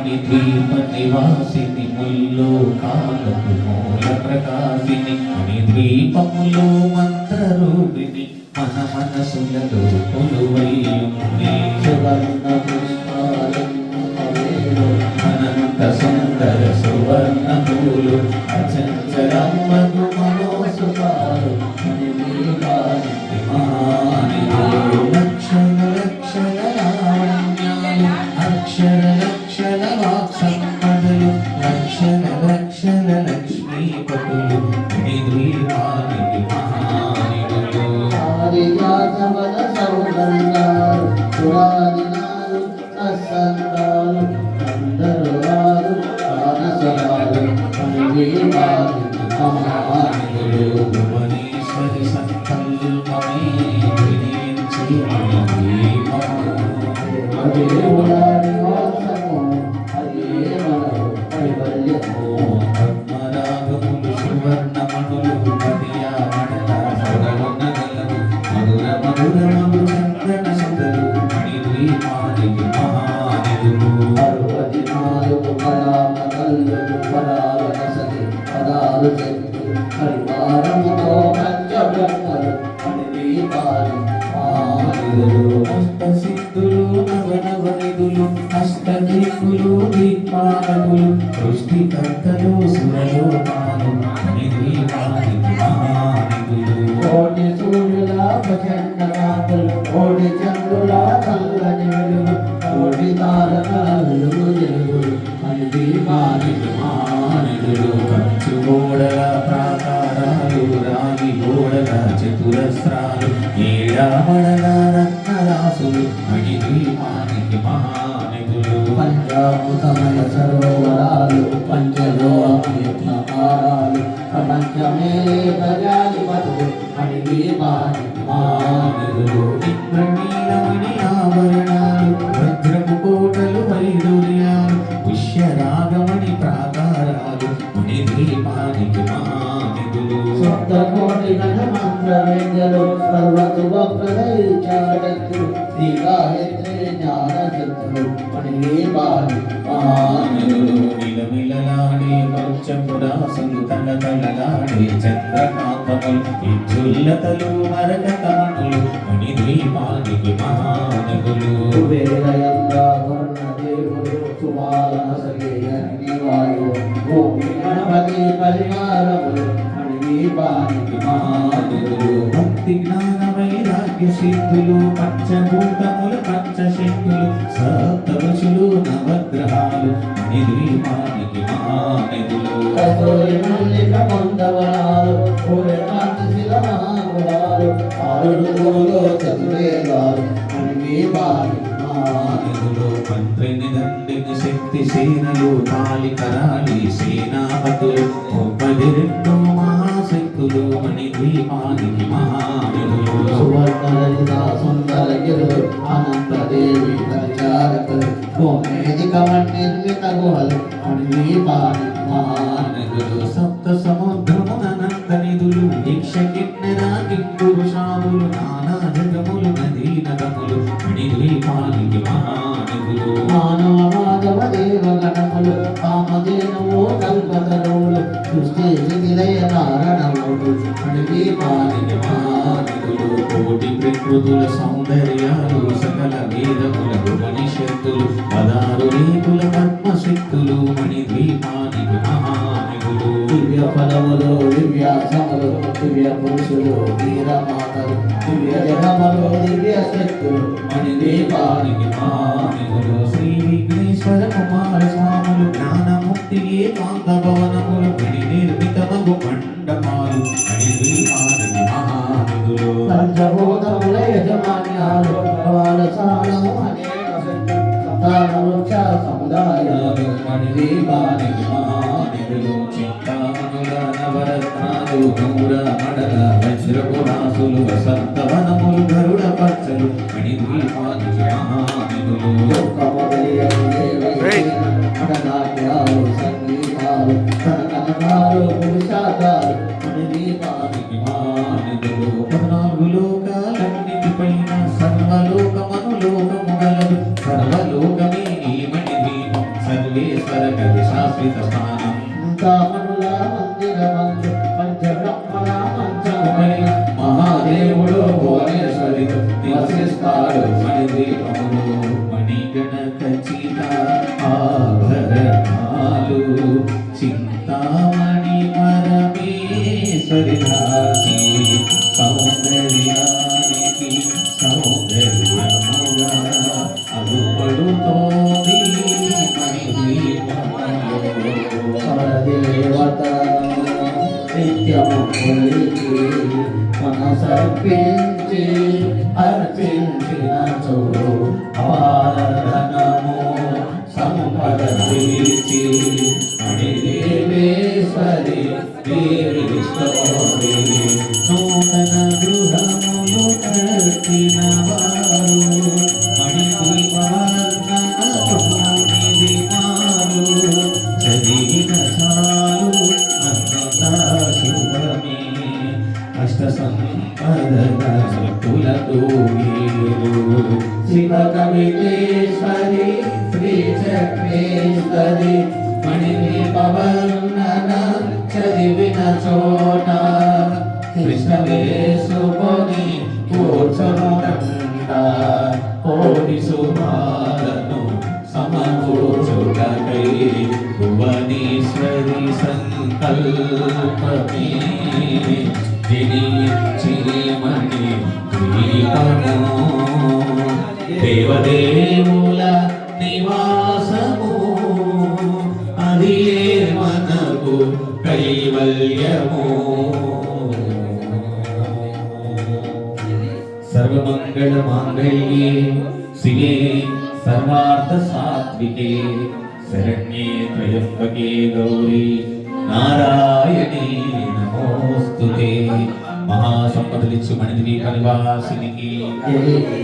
మణిద్వీప నివాసిని ముల్లోకాలకు మూల ప్రకాశిని మణిద్వీపములో మంత్రరూపిణి మన మనసులలో కొలువైయుంది సువర్ణ పుష్పాలు అనంత సుందర సువర్ణ పూలు అచంచలమ్మగు మనోసుపాలు లక్షణ లక్షణ లావణ్యాలు అక్షర లక్షణ వాక్సంపదలు లక్షణ లక్షణ లక్ష్మీపతులు ద్వీపానికి మహానిధులు హరిజాతమల సౌగంధాలు పురాణినాలు అసంగాలు అందరూ వారు మానసరాలు ద్వీపానికి మహానిధులు భువనేశ్వరి సంకల్పమే వినించి పద్మరాగములు సువర్ణమణులు పదియామడల సొగలు నగలరు మధుర మధురమగు చందన సుధలు మణిద్వీపానికి మహానిధులు 64 కళామకల్లు పరావనసతి పదాలు చెట్టు పరివారముతో పంచబ్రహ్మలు మణిద్వీపానికి మహానిధులు సిద్ధులు నవనవనిధులు అష్టదీపులు దీపాలకులు సృష్టికర్తలు సురలోకాలు మణిద్వీపానికి మహానిధులు కోటి సూర్యుల ప్రచండ కాంతులు కోటి చంద్రుల చల్లని వెలుగు కోటి తారకల వెలుగు వెలుగులు మణిద్వీపానికి మహానిధులు కంచు గోడల ప్రాకారాలు రాగి గోడల చతురస్రాలు ఏడామడల రత్నరాసులు మణిద్వీపానికి మహానిధులు పంచామృతమయ సరోవరాలు పంచలోహారాలు ప్రపంచమేలే ప్రజాధిపతులు మణిద్వీపానికి మహానిధులు ఇంద్రనీలమణి ఆభరణాలు వజ్రపు కోటలు వైడూర్యాలు పుష్యరాగమణి ప్రాకారాలు మణిద్వీపానికి మహానిధులు సప్తకోటి గణ మంత్ర వేద్యలు సర్వసుభప్రదైత్యాలు శ్రీ గాయత్రి జ్ఞాన శక్తులు మణిద్వీపానికి మహానిధులు నిలమిలలాడే పంచపురాసులు తలతలలాడే చంద్రకాంతములు విద్యుల్లతలు మరకతమణులు మణిద్వీపానికి మహానిధులు కుబేరయంగా వర్ణదేవులు సుమాలన సగేయనివాయు భూమి గణపతి పరివారములు మణిద్వీపానికి మహానిధులు భక్తి జ్ఞాన వైరాగ్య సిద్ధులు పంచభూతములు పంచశక్తులు సప్త ఋషులు నవగ్రహాలు మణిద్వీపానికి మహానిధులు కస్తూరి మల్లిక పొందవరాలు పూరకాంతి శిలమహాగుడాలు ఆరుడుగోలు చతురేగాలు మణిద్వీపానికి మహానిధులు మంత్రిని దండిని శక్తి సేనలు కాళికరాళి సేనాపతులు 32 మహాశక్తులు మణిద్వీపానికి మహానిధులు సువర్ణ లలిత సుందర గిరులు అనంతదేవి పరిచారకులు భూమేదిక నిర్మిత గుహలు మణిద్వీపానికి మహానిధులు సప్త సముద్రమునంత నిధులు దీక్ష కిన్నెరా కింపురు శాములు నానా జగములు నదీ నగములు మణిద్వీపానికి మహానిధులు మానవ మాధవ దేవ గణములు కామధేనువు కల్పతరువులు సృష్టి స్థితిలయ కారణములు మణిద్వీపానికి మహానిధులు కోటి ప్రకృతుల సౌందర్యాలు సకల వేదముల ఉపనిషత్తులు 16 రీతుల పద్మశక్తులు మణిద్వీపానికి మహానిధులు దివ్య ఫలములు దివ్యాసములు దివ్య పురుషులు వీరమాతలు దివ్య జగములు దివ్య శక్తులు మణిద్వీపానికి మహానిధులు శ్రీ విఘ్నేశ్వర కుమార స్వాములు జ్ఞానముక్తి ఏకాంత భవనములు మణి నిర్మితమగు మండపాలు మణిద్వీపానికి మహానిధులు పంచభూతముల యజమాన్యాలు ప్రవాళశాలము అనేక సంతానవృక్ష సముదాయాలు మణిద్వీపానికి మహానిధులు చింతామణుల నవరత్నాలు గౌర మడల వజ్రపురాసులు వసంతవనములు గరుడ పచ్చలు మణిద్వీపానికి మహానిధులు నాట్యాలు సంగీతాలు కనకనకాలు పురుషార్థాలు మణిద్వీపానికి మహానిధులు 14 లోకాలన్నిటిపైన సర్వలోకమనులోకము గలదు సర్వలోకమే ఈ మణిద్వీపం సర్వే మణిద్వీపములు మణిగణ ఖచ్చిత ఆభరణాలు చింతామణి పరమేశ్వరి రాశి సౌందర్యానికి సౌందర్యముగా అగుపడుతోంది మణిద్వీపములో పరదేవతను నిత్యము కొలిచి మనసర్పించి అర్పించిన చూడు ఆరాధనము సంపద తీర్చి మణిదేవేశ్వరి దేవి స్తోత్రి నూతన గృహములు కట్టిన వారు మణిద్వీపవర్ణనమునిది మారు చదివిన చాలు అన్నంతా శుభమే అష్ట సంపదల శక్తులతో శివ కవితేశ్వరి శ్రీ చక్రేశ్వరి మణిదీపవర్ణన చదివిన చోట కృష్ణ వేసుకొని కూర్చోనంట కోటి సుమాలను సమకూర్చుటకై భువనేశ్వరి సంకల్పమే జనించి మణి ద్వీపము దేవదేవుల నివాసము అది మనకు కైవల్యము సర్వమంగళ మాంగళ్యే శివే సర్వార్థ సాత్వికే శరణ్యే త్రయంబకే గౌరీ నారాయణీ నమోస్తుతే మహాసంపదలిచ్చు మణిద్వీప నివాసినికి జై